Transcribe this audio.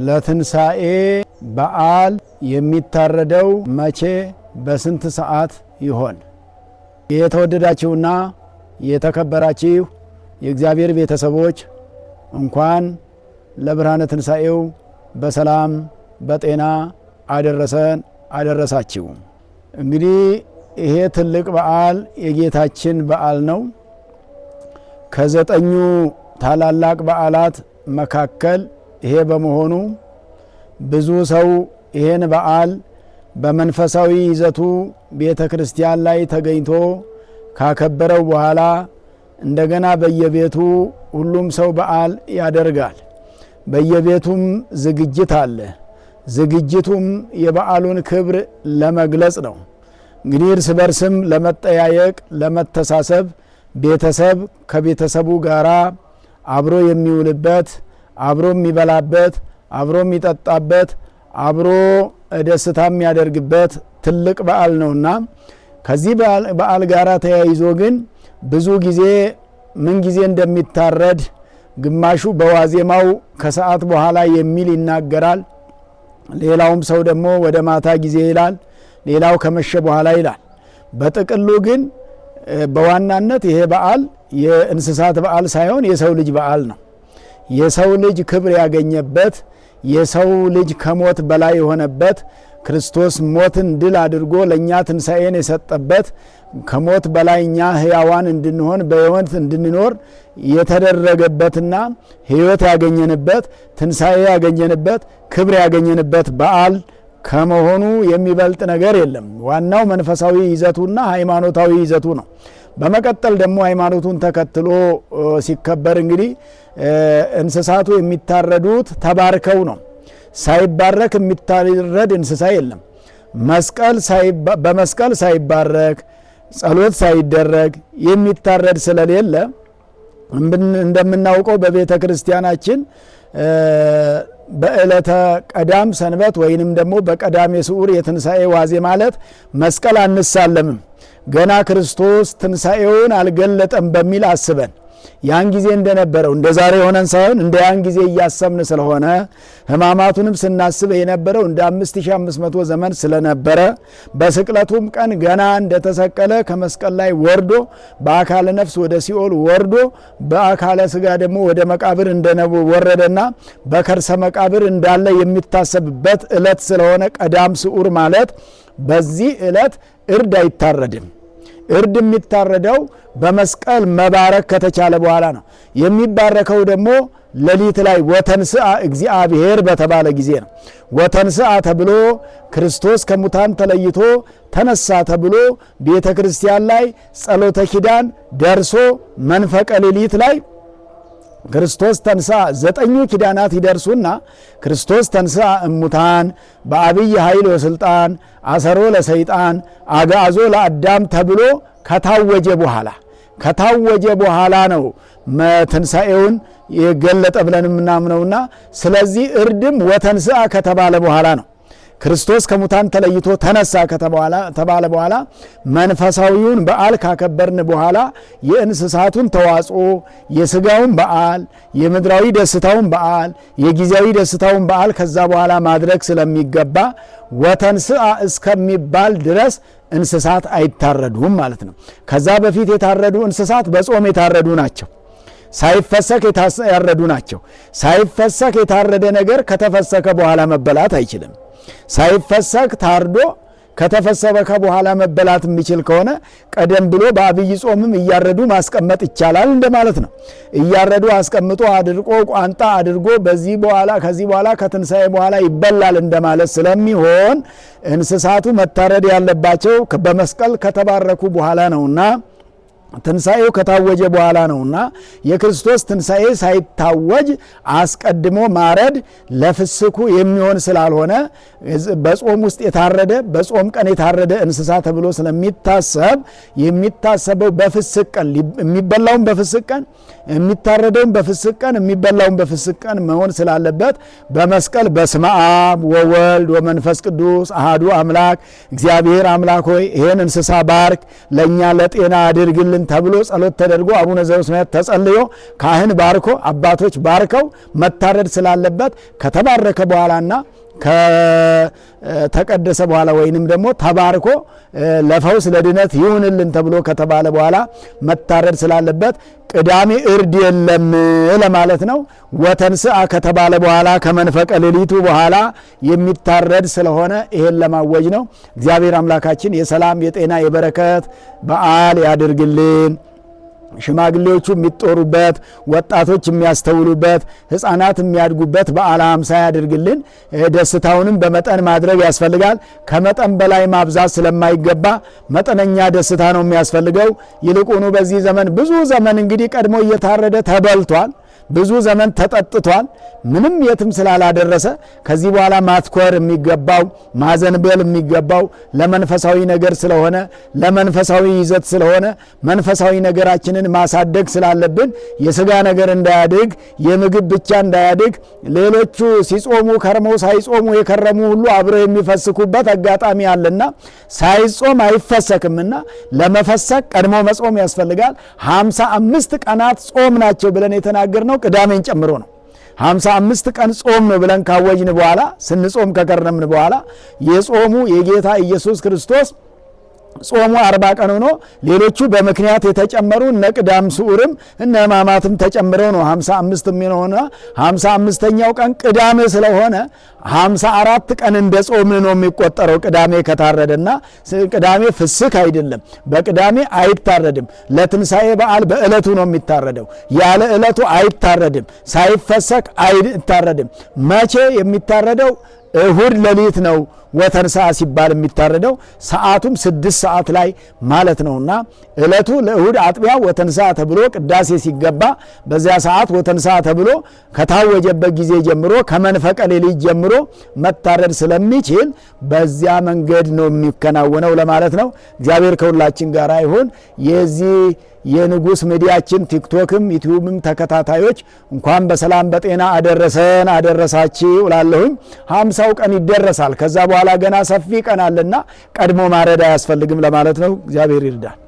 ለትንሣኤ በዓል የሚታረደው መቼ በስንት ሰዓት ይሆን? የተወደዳችሁና የተከበራችሁ የእግዚአብሔር ቤተሰቦች እንኳን ለብርሃነ ትንሣኤው በሰላም በጤና አደረሰን አደረሳችሁ። እንግዲህ ይሄ ትልቅ በዓል የጌታችን በዓል ነው። ከዘጠኙ ታላላቅ በዓላት መካከል ይሄ በመሆኑ ብዙ ሰው ይሄን በዓል በመንፈሳዊ ይዘቱ ቤተ ክርስቲያን ላይ ተገኝቶ ካከበረው በኋላ እንደገና በየቤቱ ሁሉም ሰው በዓል ያደርጋል። በየቤቱም ዝግጅት አለ። ዝግጅቱም የበዓሉን ክብር ለመግለጽ ነው። እንግዲህ እርስ በርስም ለመጠያየቅ፣ ለመተሳሰብ ቤተሰብ ከቤተሰቡ ጋራ አብሮ የሚውልበት፣ አብሮ የሚበላበት፣ አብሮ የሚጠጣበት፣ አብሮ ደስታ የሚያደርግበት ትልቅ በዓል ነውና ከዚህ በዓል ጋራ ተያይዞ ግን ብዙ ጊዜ ምን ጊዜ እንደሚታረድ ግማሹ በዋዜማው ከሰዓት በኋላ የሚል ይናገራል። ሌላውም ሰው ደግሞ ወደ ማታ ጊዜ ይላል። ሌላው ከመሸ በኋላ ይላል። በጥቅሉ ግን በዋናነት ይሄ በዓል የእንስሳት በዓል ሳይሆን የሰው ልጅ በዓል ነው። የሰው ልጅ ክብር ያገኘበት፣ የሰው ልጅ ከሞት በላይ የሆነበት፣ ክርስቶስ ሞትን ድል አድርጎ ለእኛ ትንሣኤን የሰጠበት፣ ከሞት በላይ እኛ ሕያዋን እንድንሆን በሕይወት እንድንኖር የተደረገበትና ሕይወት ያገኘንበት፣ ትንሣኤ ያገኘንበት፣ ክብር ያገኘንበት በዓል ከመሆኑ የሚበልጥ ነገር የለም። ዋናው መንፈሳዊ ይዘቱና ሃይማኖታዊ ይዘቱ ነው። በመቀጠል ደግሞ ሃይማኖቱን ተከትሎ ሲከበር እንግዲህ እንስሳቱ የሚታረዱት ተባርከው ነው። ሳይባረክ የሚታረድ እንስሳ የለም። በመስቀል ሳይባረክ ጸሎት ሳይደረግ የሚታረድ ስለሌለ እንደምናውቀው በቤተ ክርስቲያናችን በዕለተ ቀዳም ሰንበት ወይንም ደግሞ በቀዳሜ ስዑር የትንሣኤ ዋዜ ማለት መስቀል አንሳለምም። ገና ክርስቶስ ትንሣኤውን አልገለጠም በሚል አስበን ያን ጊዜ እንደነበረው እንደ ዛሬ ሆነን ሳይሆን እንደ ያን ጊዜ እያሰብን ስለሆነ ሕማማቱንም ስናስብ የነበረው እንደ 5500 ዘመን ስለነበረ በስቅለቱም ቀን ገና እንደተሰቀለ ከመስቀል ላይ ወርዶ በአካለ ነፍስ ወደ ሲኦል ወርዶ በአካለ ስጋ ደግሞ ወደ መቃብር ወረደና በከርሰ መቃብር እንዳለ የሚታሰብበት ዕለት ስለሆነ ቀዳም ስዑር ማለት በዚህ ዕለት እርድ አይታረድም። እርድ የሚታረደው በመስቀል መባረክ ከተቻለ በኋላ ነው። የሚባረከው ደግሞ ሌሊት ላይ ወተንስአ እግዚአብሔር በተባለ ጊዜ ነው። ወተንስአ ተብሎ ክርስቶስ ከሙታን ተለይቶ ተነሳ ተብሎ ቤተ ክርስቲያን ላይ ጸሎተ ኪዳን ደርሶ መንፈቀ ሌሊት ላይ ክርስቶስ ተንሥአ 9 ኪዳናት ይደርሱና ክርስቶስ ተንሥአ እሙታን በአብይ ኃይል ወስልጣን አሰሮ ለሰይጣን አግዓዞ ለአዳም ተብሎ ከታወጀ በኋላ ነው ትንሣኤውን የገለጠ ብለን የምናምነውና ስለዚህ እርድም ወተንሥአ ከተባለ በኋላ ነው። ክርስቶስ ከሙታን ተለይቶ ተነሳ ከተባለ በኋላ መንፈሳዊውን በዓል ካከበርን በኋላ የእንስሳቱን ተዋጽኦ፣ የስጋውን በዓል፣ የምድራዊ ደስታውን በዓል፣ የጊዜያዊ ደስታውን በዓል ከዛ በኋላ ማድረግ ስለሚገባ ወተንስአ እስከሚባል ድረስ እንስሳት አይታረዱም ማለት ነው። ከዛ በፊት የታረዱ እንስሳት በጾም የታረዱ ናቸው። ሳይፈሰክ የታረዱ ናቸው። ሳይፈሰክ የታረደ ነገር ከተፈሰከ በኋላ መበላት አይችልም። ሳይፈሰክ ታርዶ ከተፈሰበከ በኋላ መበላት የሚችል ከሆነ ቀደም ብሎ በአብይ ጾምም እያረዱ ማስቀመጥ ይቻላል እንደማለት ነው። እያረዱ አስቀምጦ አድርቆ ቋንጣ አድርጎ ከዚህ በኋላ ከትንሣኤ በኋላ ይበላል እንደማለት ስለሚሆን እንስሳቱ መታረድ ያለባቸው በመስቀል ከተባረኩ በኋላ ነውና ትንሣኤው ከታወጀ በኋላ ነውና የክርስቶስ ትንሣኤ ሳይታወጅ አስቀድሞ ማረድ ለፍስኩ የሚሆን ስላልሆነ በጾም ውስጥ የታረደ በጾም ቀን የታረደ እንስሳ ተብሎ ስለሚታሰብ የሚታሰበው በፍስክ ቀን የሚበላውን በፍስክ ቀን የሚታረደውን በፍስክ ቀን የሚበላውን በፍስክ ቀን መሆን ስላለበት በመስቀል በስመ አብ ወወልድ ወመንፈስ ቅዱስ አሃዱ አምላክ እግዚአብሔር አምላክ ሆይ ይሄን እንስሳ ባርክ ለኛ ለጤና አድርግልን ይሁንልን ተብሎ ጸሎት ተደርጎ አቡነ ዘበሰማያት ተጸልዮ ካህን ባርኮ አባቶች ባርከው መታረድ ስላለበት ከተባረከ በኋላና ከተቀደሰ በኋላ ወይንም ደግሞ ተባርኮ ለፈውስ ለድነት ይሁንልን ተብሎ ከተባለ በኋላ መታረድ ስላለበት ቅዳሜ እርድ የለም ለማለት ነው። ወተንስአ ከተባለ በኋላ ከመንፈቀ ሌሊቱ በኋላ የሚታረድ ስለሆነ ይሄን ለማወጅ ነው። እግዚአብሔር አምላካችን የሰላም የጤና የበረከት በዓል ያድርግልን። ሽማግሌዎቹ የሚጦሩበት፣ ወጣቶች የሚያስተውሉበት፣ ሕፃናት የሚያድጉበት በዓለ ሃምሳ ያድርግልን። ደስታውንም በመጠን ማድረግ ያስፈልጋል። ከመጠን በላይ ማብዛት ስለማይገባ መጠነኛ ደስታ ነው የሚያስፈልገው። ይልቁኑ በዚህ ዘመን ብዙ ዘመን እንግዲህ ቀድሞ እየታረደ ተበልቷል። ብዙ ዘመን ተጠጥቷል። ምንም የትም ስላላደረሰ ከዚህ በኋላ ማትኮር የሚገባው ማዘንበል የሚገባው ለመንፈሳዊ ነገር ስለሆነ ለመንፈሳዊ ይዘት ስለሆነ መንፈሳዊ ነገራችንን ማሳደግ ስላለብን የሥጋ ነገር እንዳያድግ የምግብ ብቻ እንዳያድግ ሌሎቹ ሲጾሙ ከርመው ሳይጾሙ የከረሙ ሁሉ አብረው የሚፈስኩበት አጋጣሚ አለና ሳይጾም አይፈሰክምና ለመፈሰክ ቀድሞ መጾም ያስፈልጋል። 55 ቀናት ጾም ናቸው ብለን የተናገርነው ቅዳሜን ጨምሮ ነው። 55 ቀን ጾም ነው ብለን ካወጅን በኋላ ስንጾም ከከረምን በኋላ የጾሙ የጌታ ኢየሱስ ክርስቶስ ጾሙ 40 ቀን ሆኖ ሌሎቹ በምክንያት የተጨመሩ እነ ቅዳም ስዑርም እነ ሕማማትም ተጨምረው ነው 55 የሚሆነ 55ኛው ቀን ቅዳሜ ስለሆነ 54 ቀን እንደ ጾም ነው የሚቆጠረው። ቅዳሜ ከታረደና ቅዳሜ ፍስክ አይደለም፣ በቅዳሜ አይታረድም። ለትንሣኤ በዓል በዕለቱ ነው የሚታረደው። ያለ ዕለቱ አይታረድም፣ ሳይፈሰክ አይታረድም። መቼ የሚታረደው? እሁድ ሌሊት ነው ወተንስአ ሲባል የሚታረደው። ሰዓቱም 6 ሰዓት ላይ ማለት ነውና ዕለቱ ለእሁድ አጥቢያ ወተንስአ ተብሎ ቅዳሴ ሲገባ በዚያ ሰዓት ወተንስአ ተብሎ ከታወጀበት ጊዜ ጀምሮ ከመንፈቀ ሌሊት ጀምሮ መታረድ ስለሚችል በዚያ መንገድ ነው የሚከናወነው ለማለት ነው። እግዚአብሔር ከሁላችን ጋር ይሁን። የዚህ የንጉስ ሚዲያችን ቲክቶክም ዩቲዩብም ተከታታዮች እንኳን በሰላም በጤና አደረሰን አደረሳችሁ እላለሁኝ። 50ው ቀን ይደረሳል። ከዛ በኋላ ገና ሰፊ ቀን አለና ቀድሞ ማረድ አያስፈልግም ለማለት ነው። እግዚአብሔር ይርዳል።